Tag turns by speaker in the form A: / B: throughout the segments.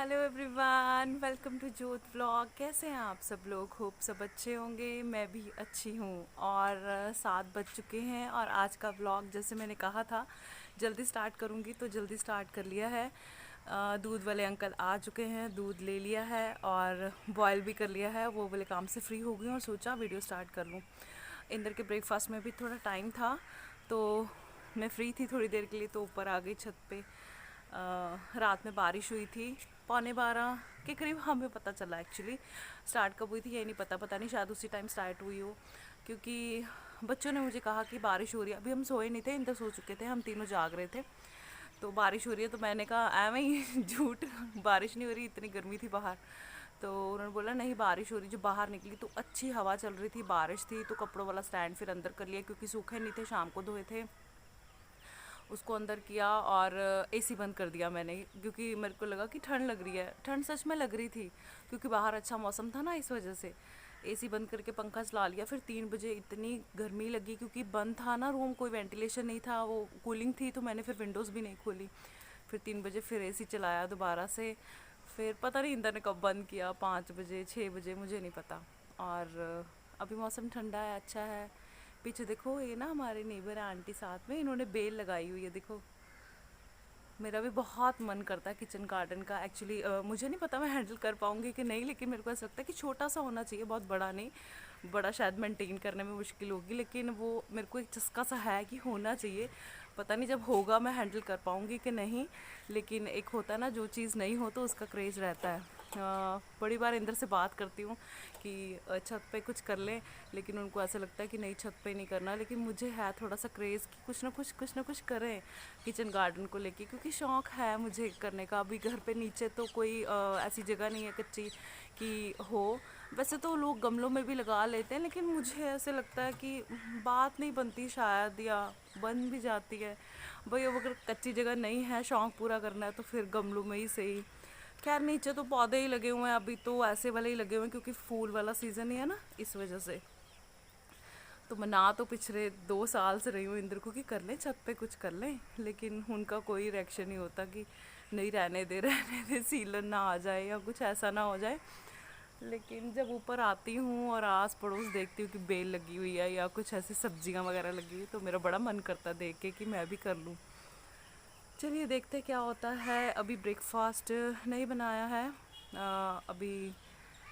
A: Hello everyone, welcome to जोत vlog. कैसे हैं आप सब लोग? होप सब अच्छे होंगे। मैं भी अच्छी हूँ। और 7 बज चुके हैं और आज का व्लॉग जैसे मैंने कहा था जल्दी स्टार्ट करूँगी तो जल्दी स्टार्ट कर लिया है। दूध वाले अंकल आ चुके हैं, दूध ले लिया है और बॉयल भी कर लिया है। वो वाले काम से फ्री हो गई और सोचा वीडियो स्टार्ट कर लूँ। इंदर के ब्रेकफास्ट में भी थोड़ा टाइम था तो मैं फ्री थी थोड़ी देर के लिए, तो ऊपर आ गई छत पे। रात में बारिश हुई थी 11:15 के करीब, हमें पता चला एक्चुअली। स्टार्ट कब हुई थी ये नहीं पता, पता नहीं शायद उसी टाइम स्टार्ट हुई हो, क्योंकि बच्चों ने मुझे कहा कि बारिश हो रही है। अभी हम सोए नहीं थे, इंदर सो चुके थे, हम तीनों जाग रहे थे। तो बारिश हो रही है तो मैंने कहा एवं ही झूठ, बारिश नहीं हो रही, इतनी गर्मी थी बाहर। तो उन्होंने बोला नहीं बारिश हो रही। जो बाहर निकली तो अच्छी हवा चल रही थी, बारिश थी, तो कपड़ों वाला स्टैंड फिर अंदर कर लिया क्योंकि सूखे नहीं थे, शाम को धोए थे। उसको अंदर किया और एसी बंद कर दिया मैंने, क्योंकि मेरे को लगा कि ठंड लग रही है। ठंड सच में लग रही थी क्योंकि बाहर अच्छा मौसम था ना, इस वजह से एसी बंद करके पंखा चला लिया। फिर 3 बजे इतनी गर्मी लगी क्योंकि बंद था ना रूम, कोई वेंटिलेशन नहीं था, वो कूलिंग थी, तो मैंने फिर विंडोज़ भी नहीं खोली। फिर 3 बजे फिर एसी चलाया दोबारा से। फिर पता नहीं इंदर ने कब बंद किया, 5 बजे 6 बजे, मुझे नहीं पता। और अभी मौसम ठंडा है, अच्छा है। पीछे देखो, ये ना हमारे नेबर है आंटी, साथ में इन्होंने बेल लगाई हुई है, देखो। मेरा भी बहुत मन करता है किचन गार्डन का एक्चुअली। मुझे नहीं पता मैं हैंडल कर पाऊँगी कि नहीं, लेकिन मेरे को ऐसा लगता है कि छोटा सा होना चाहिए, बहुत बड़ा नहीं। बड़ा शायद मेंटेन करने में मुश्किल होगी, लेकिन वो मेरे को एक चस्का सा है कि होना चाहिए। पता नहीं जब होगा मैं हैंडल कर पाऊँगी कि नहीं, लेकिन एक होता है ना, जो चीज़ नहीं हो तो उसका क्रेज़ रहता है। बड़ी बार इंदर से बात करती हूँ कि छत पे कुछ कर लें, लेकिन उनको ऐसा लगता है कि नहीं छत पे नहीं करना। लेकिन मुझे है थोड़ा सा क्रेज़ कि कुछ ना कुछ करें किचन गार्डन को लेके, क्योंकि शौक़ है मुझे करने का। अभी घर पे नीचे तो कोई ऐसी जगह नहीं है कच्ची कि हो। वैसे तो लोग गमलों में भी लगा लेते हैं, लेकिन मुझे ऐसे लगता है कि बात नहीं बनती शायद, या बन भी जाती है। भाई अब अगर कच्ची जगह नहीं है, शौक़ पूरा करना है, तो फिर गमलों में ही सही। खैर नीचे तो पौधे ही लगे हुए हैं, अभी तो ऐसे वाले ही लगे हुए हैं क्योंकि फूल वाला सीज़न ही है ना, इस वजह से। तो मैं ना तो पिछले 2 साल से रही हूँ इंद्र को कि कर लें छत पे कुछ कर लें, लेकिन उनका कोई रिएक्शन नहीं होता कि नहीं रहने दे सीलन ना आ जाए या कुछ ऐसा ना हो जाए। लेकिन जब ऊपर आती हूँ और आस पड़ोस देखती हूँ कि बेल लगी हुई है या कुछ ऐसी सब्जियाँ वगैरह लगी हुई, तो मेरा बड़ा मन करता है देख के कि मैं भी कर लूँ। चलिए देखते क्या होता है। अभी ब्रेकफास्ट नहीं बनाया है। अभी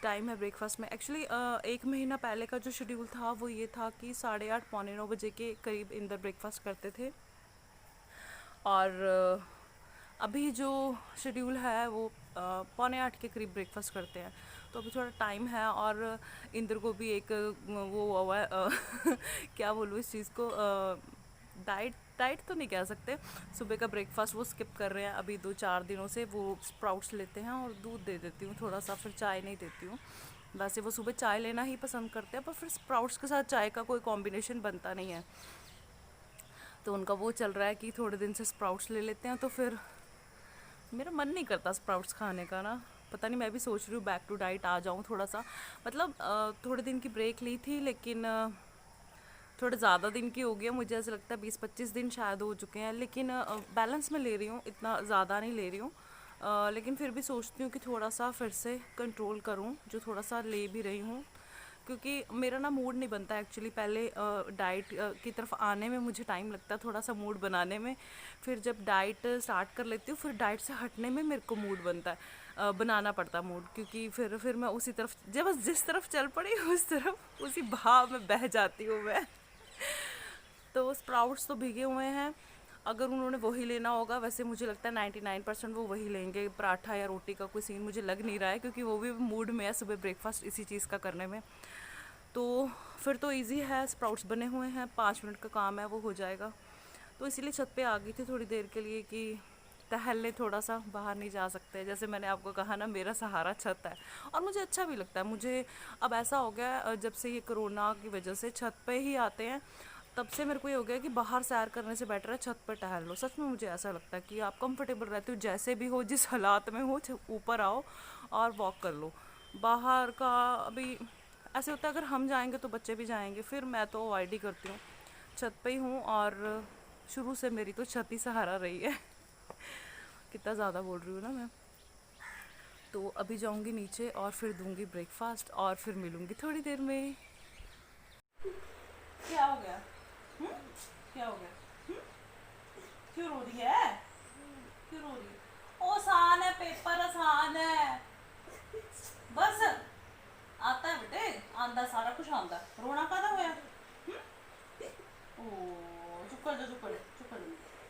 A: टाइम है ब्रेकफास्ट में एक्चुअली। 1 महीना पहले का जो शेड्यूल था वो ये था कि 8:30 पौने 9 बजे के करीब इंदर ब्रेकफास्ट करते थे। और अभी जो शेड्यूल है वो पौने 8 के करीब ब्रेकफास्ट करते हैं। तो अभी थोड़ा टाइम है और इंदर को भी एक वो हुआ है क्या बोलूँ इस चीज़ को, डाइट डाइट तो नहीं कह सकते। सुबह का ब्रेकफास्ट वो स्किप कर रहे हैं अभी 2-4 दिनों से। वो स्प्राउट्स लेते हैं और दूध दे देती हूँ थोड़ा सा, फिर चाय नहीं देती हूँ। वैसे वो सुबह चाय लेना ही पसंद करते हैं, पर फिर स्प्राउट्स के साथ चाय का कोई कॉम्बिनेशन बनता नहीं है। तो उनका वो चल रहा है कि थोड़े दिन से स्प्राउट्स ले लेते हैं। तो फिर मेरा मन नहीं करता स्प्राउट्स खाने का ना, पता नहीं। मैं भी सोच रही हूँ बैक टू डाइट आ जाऊँ थोड़ा सा। मतलब थोड़े दिन की ब्रेक ली थी, लेकिन थोड़े ज़्यादा दिन की हो गया, मुझे ऐसा लगता है 20-25 दिन शायद हो चुके हैं। लेकिन बैलेंस में ले रही हूँ, इतना ज़्यादा नहीं ले रही हूँ। लेकिन फिर भी सोचती हूँ कि थोड़ा सा फिर से कंट्रोल करूँ, जो थोड़ा सा ले भी रही हूँ। क्योंकि मेरा ना मूड नहीं बनता एक्चुअली। पहले डाइट की तरफ आने में मुझे टाइम लगता है थोड़ा सा मूड बनाने में। फिर जब डाइट स्टार्ट कर लेती हूँ, फिर डाइट से हटने में मेरे को मूड बनता है, बनाना पड़ता है मूड। क्योंकि फिर मैं उसी तरफ, जब बस जिस तरफ चल पड़ी उस तरफ, उसी भाव में बह जाती हूँ मैं। तो स्प्राउट्स तो भीगे हुए हैं, अगर उन्होंने वही लेना होगा। वैसे मुझे लगता है 99% वो वही लेंगे। पराठा या रोटी का कोई सीन मुझे लग नहीं रहा है, क्योंकि वो भी मूड में है सुबह ब्रेकफास्ट इसी चीज़ का करने में। तो फिर तो इजी है, स्प्राउट्स बने हुए हैं, 5 मिनट का काम है, वो हो जाएगा। तो इसीलिए छत पे आ गई थी थोड़ी देर के लिए कि टहलने, थोड़ा सा बाहर नहीं जा सकते। जैसे मैंने आपको कहा ना, मेरा सहारा छत है और मुझे अच्छा भी लगता है। मुझे अब ऐसा हो गया जब से ये कोरोना की वजह से छत पे ही आते हैं, तब से मेरे को ये हो गया कि बाहर सैर करने से बेटर है छत पर टहल लो। सच में मुझे ऐसा लगता है कि आप कंफर्टेबल रहते हो, जैसे भी हो, जिस हालात में हो, ऊपर आओ और वॉक कर लो। बाहर का अभी ऐसे होता है, अगर हम जाएंगे तो बच्चे भी जाएंगे, फिर मैं तो अवॉइड ही करती हूँ। छत पे ही हूँ और शुरू से मेरी तो छत ही सहारा रही है। कितना ज़्यादा बोल रही हूँ ना मैं। तो अभी जाऊंगी नीचे और फिर दूंगी ब्रेकफास्ट और फिर मिलूंगी थोड़ी देर में। क्या हो गया? हुँ? क्या हो गया? हुँ? क्यों रो रही है? क्यों रो रही है? ओ आसान है, पेपर आसान है, बस आता है बेटे, आंदा सारा कुछ आंदा। रोना कादा होया? ओ चुप कर जा, चुप कर जा, चुप कर जा,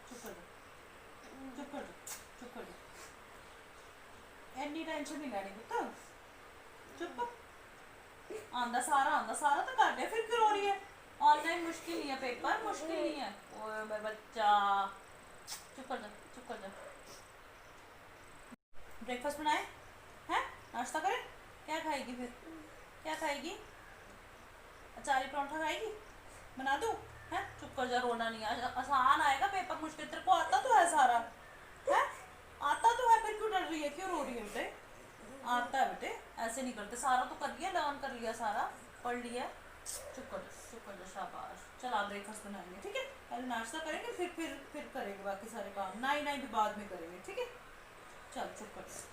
A: चुप कर जा, चुप कर जा, चुप कर जा। इन्नी टेंशन नहीं लेनी पुत्त, चुप। आंदा सारा तो कर दे, फिर क्यों रो रही है? ऑनलाइन मुश्किल नहीं है, पेपर मुश्किल नहीं है। ओए मेरा बच्चा, चुप कर जा, चुप कर जा। ब्रेकफास्ट बनाए हैं? नाश्ता करें? क्या खाएगी फिर? क्या खाएगी? अचारी परांठा खाएगी? बना दूँ? है चुप कर जा, रोना नहीं है। आसान आएगा, पेपर मुश्किल। तेरे को आता तो है सारा, है आता तो है, फिर क्यों डर रही है, क्यों रो रही है बेटे? आता है बेटे, ऐसे नहीं करते। सारा तो कर लिया, लर्न कर लिया, सारा पढ़ लिया। चुप कर जा, चुप कर जा, शाबाश। चल आप ब्रेकफास्ट बनाएंगे, ठीक है? पहले नाश्ता करेंगे, फिर करेंगे बाकी सारे काम। नाई नाई भी बाद में करेंगे, ठीक है? चल चुप कर जा।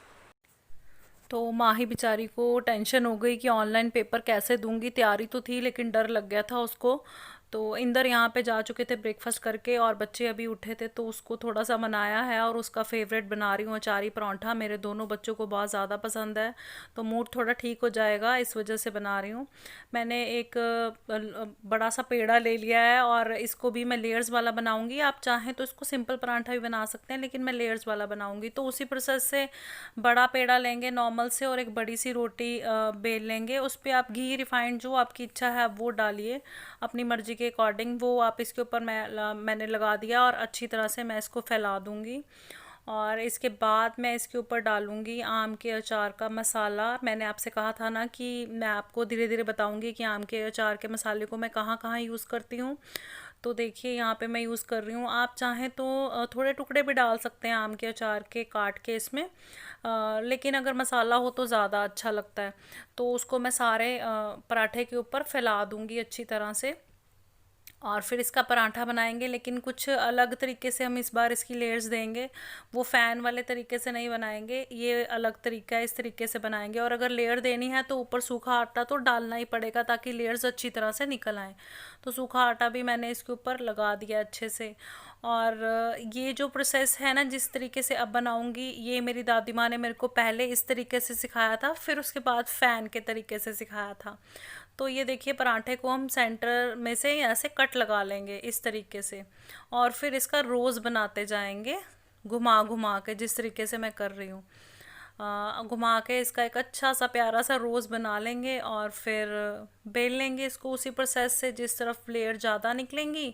A: तो माही बेचारी को टेंशन हो गई कि ऑनलाइन पेपर कैसे दूंगी। तैयारी तो थी लेकिन डर लग गया था उसको। तो इंदर यहाँ पे जा चुके थे ब्रेकफास्ट करके और बच्चे अभी उठे थे, तो उसको थोड़ा सा मनाया है और उसका फेवरेट बना रही हूँ अचारी परांठा। मेरे दोनों बच्चों को बहुत ज़्यादा पसंद है, तो मूड थोड़ा ठीक हो जाएगा, इस वजह से बना रही हूँ। मैंने एक बड़ा सा पेड़ा ले लिया है और इसको भी मैं लेयर्स वाला बनाऊंगी। आप चाहें तो इसको सिंपल परांठा भी बना सकते हैं, लेकिन मैं लेयर्स वाला बनाऊंगी। तो उसी प्रोसेस से बड़ा पेड़ा लेंगे नॉर्मल से और एक बड़ी सी रोटी बेल लेंगे। उस पर आप घी रिफाइंड जो आपकी इच्छा है आप वो डालिए अपनी मर्जी के अकॉर्डिंग। वो आप इसके ऊपर मैंने लगा दिया और अच्छी तरह से मैं इसको फैला दूंगी। और इसके बाद मैं इसके ऊपर डालूंगी आम के अचार का मसाला। मैंने आपसे कहा था ना कि मैं आपको धीरे धीरे बताऊंगी कि आम के अचार के मसाले को मैं कहाँ कहाँ यूज़ करती हूँ। तो देखिए यहाँ पे मैं यूज़ कर रही हूँ। आप चाहें तो थोड़े टुकड़े भी डाल सकते हैं आम के अचार के काट के इसमें, लेकिन अगर मसाला हो तो ज़्यादा अच्छा लगता है। तो उसको मैं सारे पराठे के ऊपर फैला दूंगी अच्छी तरह से और फिर इसका पराठा बनाएंगे, लेकिन कुछ अलग तरीके से हम इस बार इसकी लेयर्स देंगे। वो फ़ैन वाले तरीके से नहीं बनाएंगे, ये अलग तरीका है, इस तरीके से बनाएंगे। और अगर लेयर देनी है तो ऊपर सूखा आटा तो डालना ही पड़ेगा ताकि लेयर्स अच्छी तरह से निकल आएँ। तो सूखा आटा भी मैंने इसके ऊपर लगा दिया अच्छे से। और ये जो प्रोसेस है ना, जिस तरीके से अब बनाऊंगी, ये मेरी दादी माँ ने मेरे को पहले इस तरीके से सिखाया था, फिर उसके बाद फ़ैन के तरीके से सिखाया था। तो ये देखिए पराठे को हम सेंटर में से ऐसे कट लगा लेंगे इस तरीके से और फिर इसका रोज़ बनाते जाएंगे घुमा घुमा के, जिस तरीके से मैं कर रही हूँ। घुमा के इसका एक अच्छा सा प्यारा सा रोज़ बना लेंगे और फिर बेल लेंगे इसको उसी प्रोसेस से। जिस तरफ लेयर ज़्यादा निकलेंगी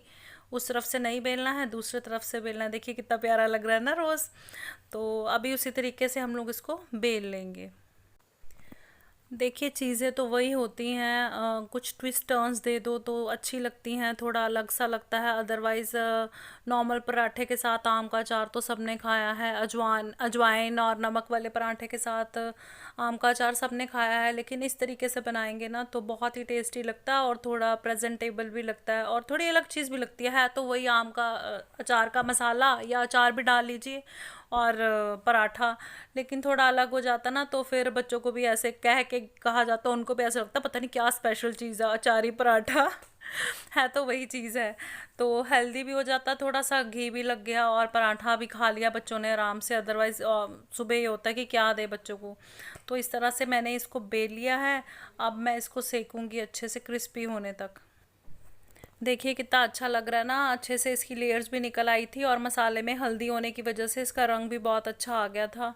A: उस तरफ से नहीं बेलना है, दूसरी तरफ से बेलना है। देखिए कितना प्यारा लग रहा है ना रोज़। तो अभी उसी तरीके से हम लोग इसको बेल लेंगे। देखिए चीज़ें तो वही होती हैं, कुछ ट्विस्ट टर्न्स दे दो तो अच्छी लगती हैं, थोड़ा अलग सा लगता है। अदरवाइज़ नॉर्मल पराठे के साथ आम का अचार तो सबने खाया है, अजवाइन और नमक वाले पराठे के साथ आम का अचार सबने खाया है। लेकिन इस तरीके से बनाएंगे ना तो बहुत ही टेस्टी लगता है और थोड़ा प्रेजेंटेबल भी लगता है और थोड़ी अलग चीज़ भी लगती है। तो वही आम का अचार का मसाला या अचार भी डाल लीजिए और पराठा, लेकिन थोड़ा अलग हो जाता ना तो फिर बच्चों को भी ऐसे कह के कहा जाता, उनको भी ऐसा लगता पता नहीं क्या स्पेशल चीज़ है अचारी पराठा। है तो वही चीज़ है। तो हेल्दी भी हो जाता, थोड़ा सा घी भी लग गया और पराठा भी खा लिया बच्चों ने आराम से। अदरवाइज़ सुबह ये होता है कि क्या दे बच्चों को। तो इस तरह से मैंने इसको बेल लिया है। अब मैं इसको सेकूंगी अच्छे से क्रिस्पी होने तक। देखिए कितना अच्छा लग रहा है ना, अच्छे से इसकी लेयर्स भी निकल आई थी और मसाले में हल्दी होने की वजह से इसका रंग भी बहुत अच्छा आ गया था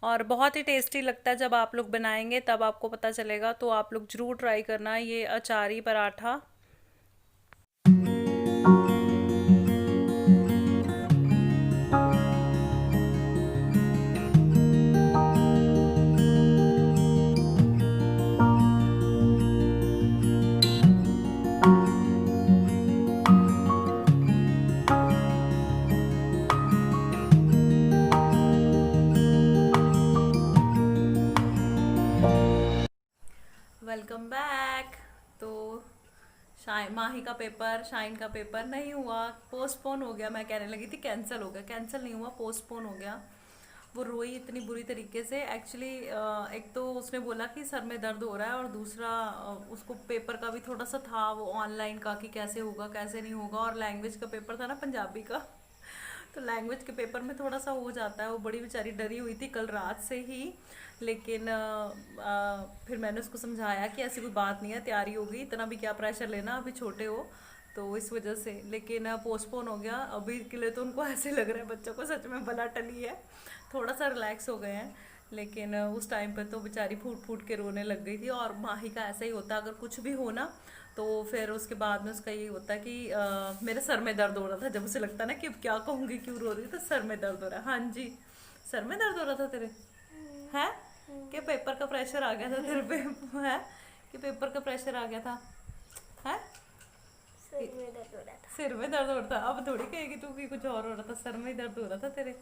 A: और बहुत ही टेस्टी लगता है। जब आप लोग बनाएंगे तब आपको पता चलेगा, तो आप लोग ज़रूर ट्राई करना ये अचारी पराठा। Welcome back. तो शाइन का पेपर नहीं हुआ, पोस्टपोन हो गया। मैं कहने लगी थी कैंसिल हो गया, कैंसिल नहीं हुआ, पोस्टपोन हो गया। वो रोई इतनी बुरी तरीके से एक्चुअली। एक तो उसने बोला कि सर में दर्द हो रहा है, और दूसरा उसको पेपर का भी थोड़ा सा था वो ऑनलाइन का, कि कैसे होगा कैसे नहीं होगा, और लैंग्वेज का पेपर था ना पंजाबी का। तो लैंग्वेज के पेपर में थोड़ा सा हो जाता है। वो बड़ी बेचारी डरी हुई थी कल रात से ही। लेकिन फिर मैंने उसको समझाया कि ऐसी कोई बात नहीं है, तैयारी होगी, इतना भी क्या प्रेशर लेना, अभी छोटे हो, तो इस वजह से। लेकिन पोस्टपोन हो गया अभी के लिए। तो उनको ऐसे लग रहा है बच्चों को सच में बला टली है, थोड़ा सा रिलैक्स हो गए हैं। लेकिन उस टाइम पर तो बेचारी फूट फूट के रोने लग गई थी। और माही का ऐसा ही होता है, अगर कुछ भी हो ना तो फिर उसके बाद में उसका ये होता है कि मेरे सर में दर्द हो रहा था। जब उसे लगता है ना कि अब क्या कहूँगी, क्यों रो रही है, तो सर में दर्द हो रहा है। हाँ जी, सर में दर्द हो रहा था तेरे, है कि पेपर का प्रेशर आ गया था तेरे पे, है कि पेपर का प्रेशर आ गया था, है
B: सिर में दर्द हो रहा था।
A: सिर में दर्द हो रहा था। अब थोड़ी कहेगी तू कि कुछ और हो रहा था, सर में ही दर्द हो रहा था तेरे।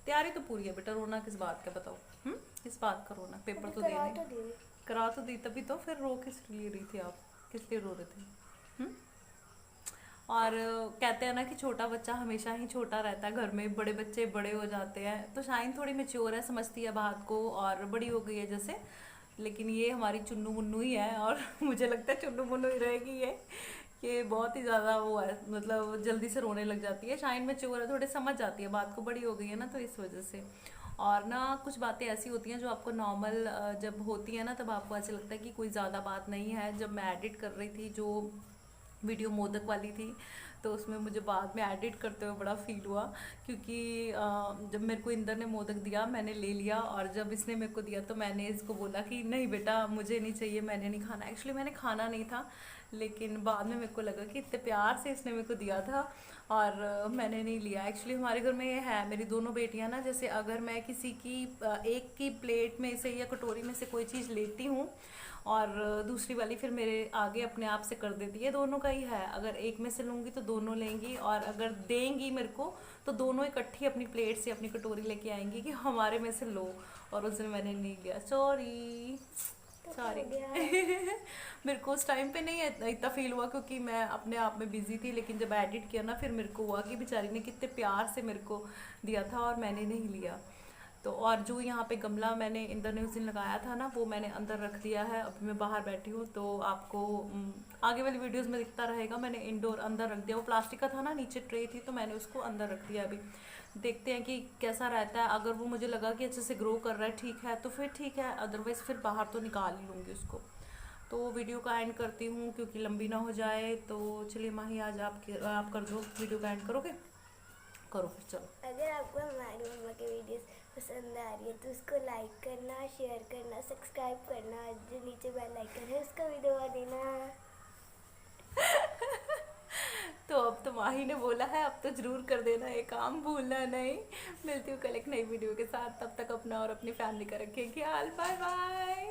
A: तैयारी तो पूरी है बेटा, रोना किस बात का बताओ। किस बात का रोना, पेपर
B: अभी
A: तो
B: करा
A: देने।
B: तो दी।
A: करा तो दी, तभी तो फिर रो किस लिए रही थी आप, किस लिए रो रहे थे? हम्म और कहते हैं ना कि छोटा बच्चा हमेशा ही छोटा रहता है घर में, बड़े बच्चे बड़े हो जाते हैं। तो शाइन थोड़ी मेच्योर है, समझती है बात को, और बड़ी हो गई है जैसे। लेकिन ये हमारी चुन्नू मुन्नू ही है, और मुझे लगता है चुन्नू मुन्नू ही रहेगी ये बहुत ही ज़्यादा वो है, मतलब जल्दी से रोने लग जाती है। शाइन मेच्योर है, थोड़े समझ जाती है बात को, बड़ी हो गई है ना, तो इस वजह से। और ना कुछ बातें ऐसी होती हैं जो आपको नॉर्मल जब होती है ना, तब आपको ऐसे लगता है कि कोई ज़्यादा बात नहीं है। जब मैं एडिट कर रही थी जो वीडियो मोदक वाली थी, तो उसमें मुझे बाद में एडिट करते हुए बड़ा फील हुआ, क्योंकि जब मेरे को इंदर ने मोदक दिया मैंने ले लिया, और जब इसने मेरे को दिया तो मैंने इसको बोला कि नहीं बेटा मुझे नहीं चाहिए, मैंने नहीं खाना। एक्चुअली मैंने खाना नहीं था, लेकिन बाद में मेरे को लगा कि इतने प्यार से इसने मेरे को दिया था, और मैंने नहीं लिया। एक्चुअली हमारे घर में ये है, मेरी दोनों बेटियां ना, जैसे अगर मैं किसी की एक की प्लेट में से या कटोरी में से कोई चीज़ लेती हूँ, और दूसरी वाली फिर मेरे आगे अपने आप से कर देती है। दोनों का ही है, अगर एक में से लूँगी तो दोनों लेंगी, और अगर देंगी मेरे को तो दोनों इकट्ठी अपनी प्लेट से अपनी कटोरी लेके आएंगी कि हमारे में से लो। और उस दिन मैंने नहीं लिया, सॉरी
B: तो
A: सॉरी।
B: हो गया।
A: मेरे को उस टाइम पे नहीं इतना फील हुआ, क्योंकि मैं अपने आप में बिजी थी। लेकिन जब एडिट किया ना, फिर मेरे को हुआ कि बेचारी ने कितने प्यार से मेरे को दिया था, और मैंने नहीं लिया। तो और जो यहाँ पे गमला मैंने इंदर ने उस दिन लगाया था ना, वो मैंने अंदर रख दिया है। अभी मैं बाहर बैठी हूँ, तो आपको आगे वाली वीडियोस में दिखता रहेगा। मैंने इंडोर अंदर रख दिया, वो प्लास्टिक का था ना, नीचे ट्रे थी, तो मैंने उसको अंदर रख दिया। अभी देखते हैं कि कैसा रहता है। अगर वो मुझे लगा कि अच्छे से ग्रो कर रहा है, ठीक है, तो फिर ठीक है, अदरवाइज़ फिर बाहर तो निकाल ही लूँगी उसको। तो वीडियो का एंड करती हूँ, क्योंकि लंबी ना हो जाए। तो चलिए माही, आज आप कर दो, वीडियो का एंड करोगे? करो फिर, चलो।
B: अगर आपको हमारी मम्मा के वीडियोस पसंद आ रही है तो उसको लाइक करना, शेयर करना, सब्सक्राइब करना, जो नीचे बेल आइकन है उसका भी दबा देना।
A: तो अब तो माही ने बोला है, अब तो जरूर कर देना ये काम, भूलना नहीं। मिलती हूँ कल एक नई वीडियो के साथ, तब तक अपना और अपनी फैमिली का रखें ख्याल। Bye bye.